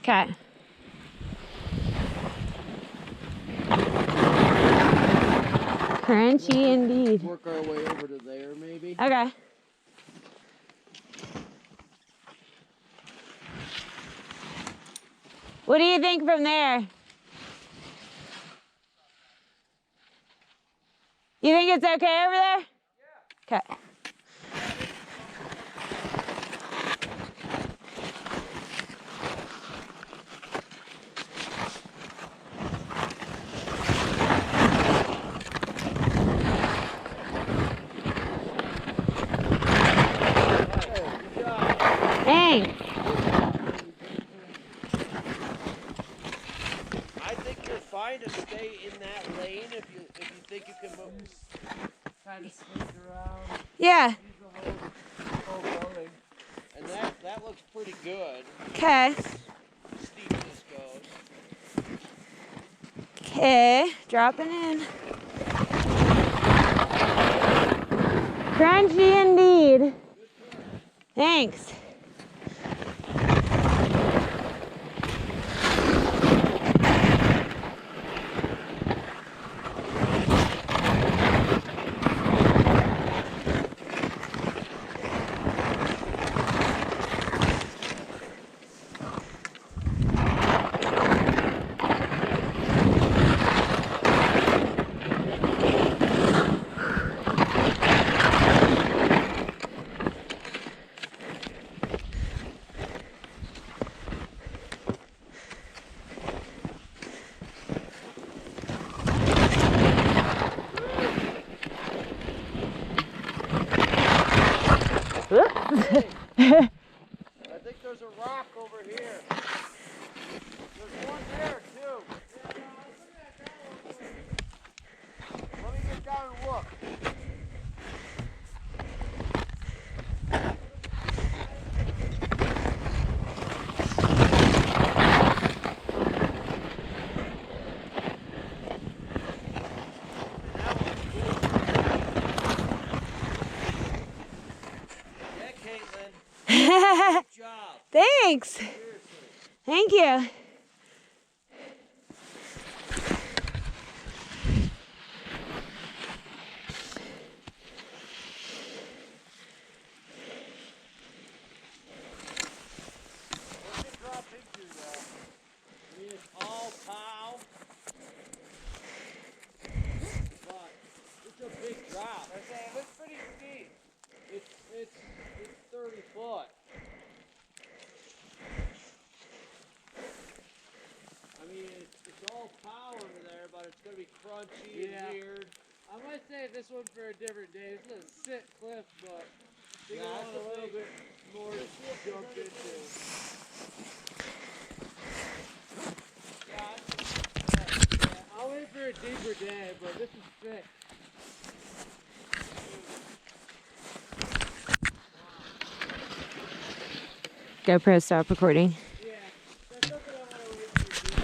Okay. Crunchy indeed. Work our way over to there, maybe. Okay. What do you think from there? You think it's okay over there? Yeah. Okay. Thanks. I think you're fine to stay in that lane if you think you can move. Kind of sneak around. Yeah. Use the whole building. And that looks pretty good. Okay. Steepness goes. Okay. Dropping in. Crunchy indeed. Thanks. I think there's a rock over here. There's one there too. Let me get down and look. Yeah, Caitlin. Good job. Thanks. Seriously. Thank you. What's it drop into though? I mean, it's all pow. But it's a big drop. I say it looks pretty steep. It's 30 foot. I mean, it's all power under there, but it's gonna be crunchy and weird. I might save this one for a different day. It's a sit cliff, but I think I want a little bit more to jump into. Yeah, I'll wait for a deeper day, but this is sick. GoPro, stop recording.